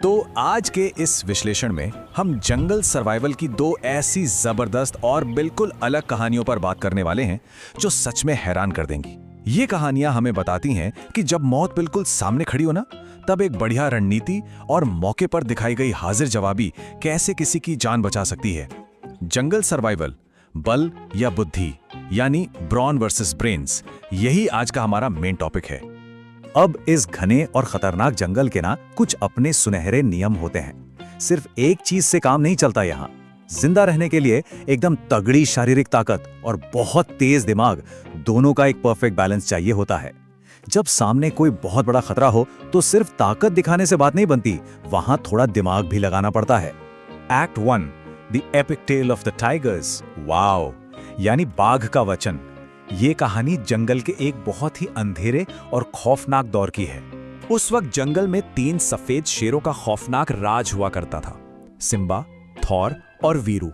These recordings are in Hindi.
तो आज के इस विश्लेषण में हम जंगल सर्वाइवल की दो ऐसी जबरदस्त और बिल्कुल अलग कहानियों पर बात करने वाले हैं जो सच में हैरान कर देंगी। ये कहानियां हमें बताती हैं कि जब मौत बिल्कुल सामने खड़ी हो ना, तब एक बढ़िया रणनीति और मौके पर दिखाई गई हाजिर जवाबी कैसे किसी की जान बचा सकती है। जंगल सर्वाइवल, बल या बुद्धि, यानी ब्रॉन वर्सेस ब्रेन्स, यही आज का हमारा मेन टॉपिक है। अब इस घने और खतरनाक जंगल के ना कुछ अपने सुनहरे नियम होते हैं। सिर्फ एक चीज से काम नहीं चलता यहाँ। जिंदा रहने के लिए एकदम तगड़ी शारीरिक ताकत और बहुत तेज दिमाग, दोनों का एक परफेक्ट बैलेंस चाहिए होता है। जब सामने कोई बहुत बड़ा खतरा हो तो सिर्फ ताकत दिखाने से बात नहीं बनती, वहां थोड़ा दिमाग भी लगाना पड़ता है। Act 1, the epic tell of the tigers, wow, यानी बाघ का वचन। ये कहानी जंगल के एक बहुत ही अंधेरे और खौफनाक दौर की है। उस वक्त जंगल में 3 सफेद शेरों का खौफनाक राज हुआ करता था, सिम्बा, थॉर और वीरू।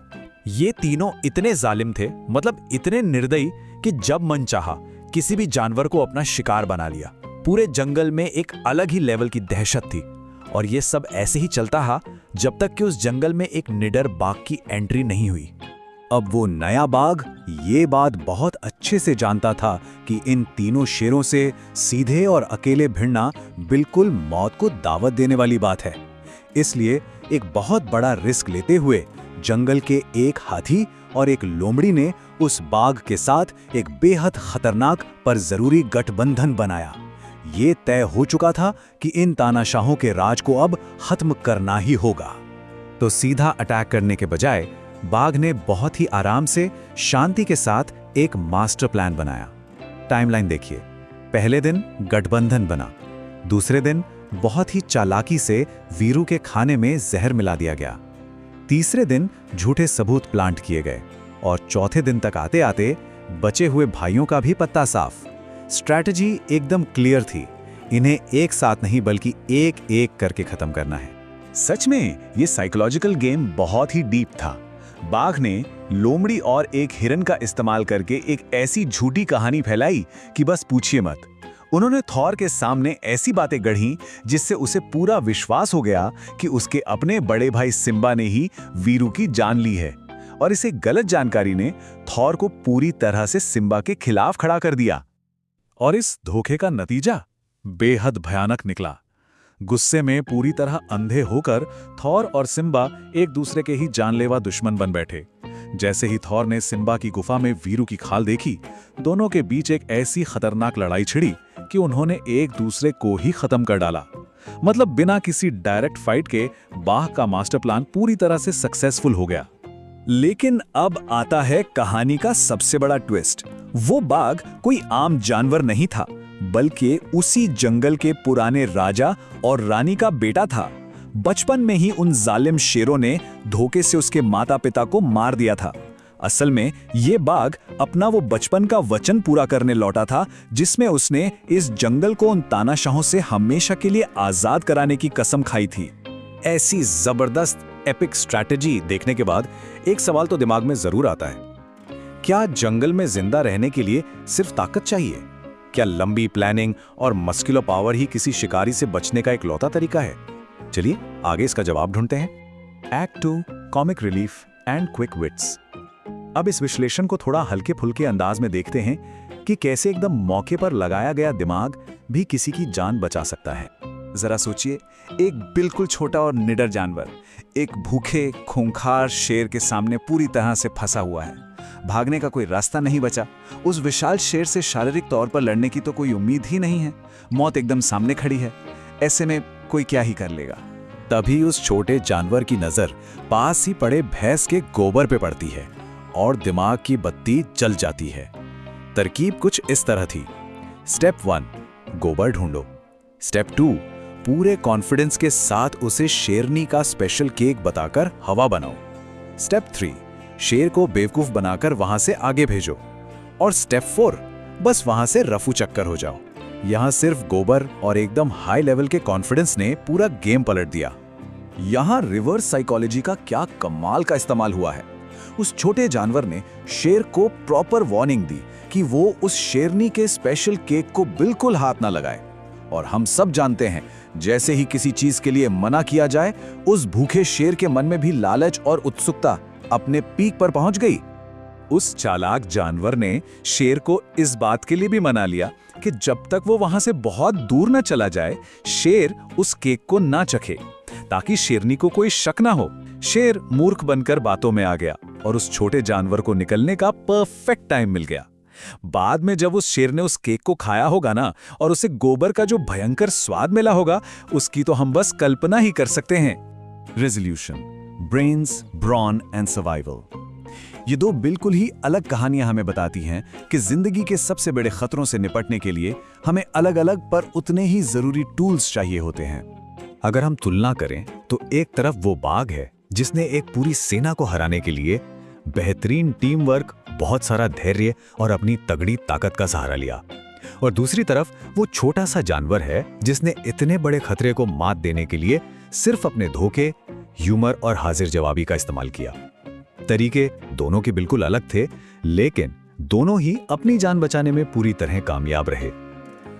ये तीनों इतने जालिम थे, मतलब इतने निर्दयी, कि जब मन चाहा किसी भी जानवर को अपना शिकार बना लिया। पूरे जंगल में एक अलग ही लेवल की दहशत थी। और ये सब ऐसे ही चलता रहा जब तक कि उस जंगल में एक निडर बाघ की एंट्री नहीं हुई। अब वो नया बाघ ये बात बहुत अच्छे से जानता था कि इन तीनों शेरों से सीधे और अकेले भिड़ना बिल्कुल मौत को दावत देने वाली बात है। इसलिए एक बहुत बड़ा रिस्क लेते हुए जंगल के एक हाथी और एक लोमड़ी ने उस बाघ के साथ एक बेहद खतरनाक पर जरूरी गठबंधन बनाया। ये तय हो चुका था कि इन तानाशाहों के राज को अब खत्म करना ही होगा। तो सीधा अटैक करने के बजाय बाघ ने बहुत ही आराम से, शांति के साथ एक मास्टर प्लान बनाया। टाइमलाइन देखिए। पहले दिन गठबंधन बना, दूसरे दिन बहुत ही चालाकी से वीरू के खाने में जहर मिला दिया गया, तीसरे दिन झूठे सबूत प्लांट किए गए और चौथे दिन तक आते आते बचे हुए भाइयों का भी पत्ता साफ। स्ट्रैटेजी एकदम क्लियर थी। इन्हें एक साथ नहीं बल्कि एक एक करके खत्म करना है। सच में ये साइकोलॉजिकल गेम बहुत ही डीप था। बाघ ने लोमड़ी और एक हिरन का इस्तेमाल करके एक ऐसी झूठी कहानी फैलाई कि बस पूछिए मत। उन्होंने थॉर के सामने ऐसी बातें गढ़ी जिससे उसे पूरा विश्वास हो गया कि उसके अपने बड़े भाई सिम्बा ने ही वीरू की जान ली है। और इसे गलत जानकारी ने थॉर को पूरी तरह से सिम्बा के खिलाफ खड़ा कर दिया। और इस धोखे का नतीजा बेहद भयानक निकला। गुस्से में पूरी तरह अंधे होकर थॉर और सिम्बा एक दूसरे के ही जानलेवा दुश्मन बन बैठे। जैसे ही थॉर ने सिम्बा की गुफा में वीरू की खाल देखी, दोनों के बीच एक ऐसी खतरनाक लड़ाई छिड़ी कि उन्होंने एक दूसरे को ही खत्म कर डाला। मतलब बिना किसी डायरेक्ट फाइट के बाघ का मास्टर प्लान पूरी तरह से सक्सेसफुल हो गया। लेकिन अब आता है कहानी का सबसे बड़ा ट्विस्ट। वो बाघ कोई आम जानवर नहीं था, बल्कि उसी जंगल के पुराने राजा और रानी का बेटा था। बचपन में ही उन जालिम शेरों ने धोखे से उसके माता पिता को मार दिया था। असल में ये बाघ अपना वो बचपन का वचन पूरा करने लौटा था, जिसमें उसने इस जंगल को उन तानाशाहों से हमेशा के लिए आजाद कराने की कसम खाई थी। ऐसी जबरदस्त एपिक स्ट्रैटेजी देखने के बाद एक सवाल तो दिमाग में जरूर आता है, क्या जंगल में जिंदा रहने के लिए सिर्फ ताकत चाहिए? क्या लंबी प्लानिंग और मस्कुलर पावर ही किसी शिकारी से बचने का इकलौता तरीका है? चलिए आगे इसका जवाब ढूंढते हैं। Act 2, comic relief and quick wits. अब इस विश्लेषण को थोड़ा हल्के फुल्के अंदाज में देखते हैं कि कैसे एकदम मौके पर लगाया गया दिमाग भी किसी की जान बचा सकता है। जरा सोचिए, एक बिल्कुल छोटा और निडर जानवर एक भूखे खूंखार शेर के सामने पूरी तरह से फंसा हुआ है। भागने का कोई रास्ता नहीं बचा। उस विशाल शेर से शारीरिक तौर पर लड़ने की तो कोई उम्मीद ही नहीं है। मौत एकदम सामने खड़ी है। ऐसे में कोई क्या ही कर लेगा। तभी उस छोटे जानवर की नजर पास ही पड़े भैंस के गोबर पे पड़ती है और दिमाग की बत्ती जल जाती है। तरकीब कुछ इस तरह थी। स्टेप 1, गोबर ढूंढो। स्टेप 2, पूरे कॉन्फिडेंस के साथ उसे शेरनी का स्पेशल केक बताकर हवा बनाओ। स्टेप 3, शेर को बेवकूफ बनाकर वहां से आगे भेजो। और स्टेप 4, बस वहां से रफू चक्कर हो जाओ। यहां सिर्फ गोबर और एकदम हाई लेवल के कॉन्फिडेंस ने पूरा गेम पलट दिया। यहां रिवर्स साइकोलॉजी का क्या कमाल का इस्तेमाल हुआ है। उस छोटे जानवर ने शेर को प्रॉपर वार्निंग दी कि वो उस शेरनी के स्पेशल केक को बिल्कुल हाथ ना लगाए। और हम सब जानते हैं जैसे ही किसी चीज के लिए मना किया जाए, उस भूखे शेर के मन में भी लालच और उत्सुकता अपने पीक पर पहुंच गई। उस चालाक जानवर ने शेर को इस बात के लिए भी मना लिया कि जब तक वो वहां से बहुत दूर न चला जाए, शेर उस केक को ना चखे, ताकि शेरनी को कोई शक ना हो। शेर मूर्ख बनकर बातों में आ गया और उस छोटे जानवर को निकलने का परफेक्ट टाइम मिल गया। बाद में जब उस शेर ने उस केक को खाया होगा ना, और उसे गोबर का जो भयंकर स्वाद मिला होगा, उसकी तो हम बस कल्पना ही कर सकते हैं। Resolution, brains, brawn and survival. ये दो बिल्कुल ही अलग कहानियां हमें बताती हैं कि जिंदगी के सबसे बड़े खतरों से निपटने के लिए हमें अलग अलग पर उतने ही जरूरी टूल्स चाहिए होते हैं। अगर हम तुलना करें तो एक तरफ वो बाघ है जिसने एक पूरी सेना को हराने के लिए बेहतरीन टीम वर्क, बहुत सारा धैर्य और अपनी तगड़ी ताकत का सहारा लिया, और दूसरी तरफ वो छोटा सा जानवर है जिसने इतने बड़े खतरे को मात देने के लिए सिर्फ अपने धोखे, ह्यूमर और हाजिर जवाबी का इस्तेमाल किया। तरीके दोनों के बिल्कुल अलग थे, लेकिन दोनों ही अपनी जान बचाने में पूरी तरह कामयाब रहे।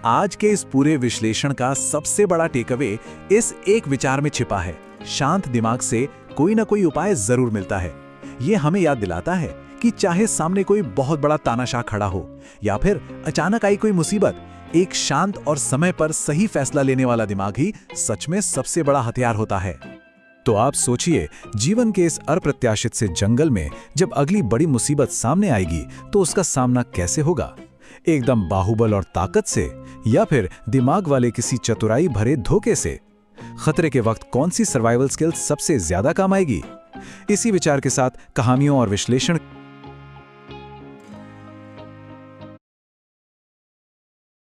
आज के इस पूरे विश्लेषण का सबसे बड़ा टेकअवे इस एक विचार में छिपा है: शांत दिमाग से कोई ना कोई उपाय जरूर मिलता है। ये हमें याद दिलाता है कि चाहे सामने कोई बहुत बड़ा तानाशाह खड़ा हो या फिर अचानक आई कोई मुसीबत, एक शांत और समय पर सही फैसला लेने वाला दिमाग ही सच में सबसे बड़ा हथियार होता है। तो आप सोचिए, जीवन के इस अप्रत्याशित से जंगल में जब अगली बड़ी मुसीबत सामने आएगी तो उसका सामना कैसे होगा? एकदम बाहुबल और ताकत से, या फिर दिमाग वाले किसी चतुराई भरे धोखे से? खतरे के वक्त कौन सी सर्वाइवल स्किल्स सबसे ज्यादा काम आएगी? इसी विचार के साथ कहानियों और विश्लेषण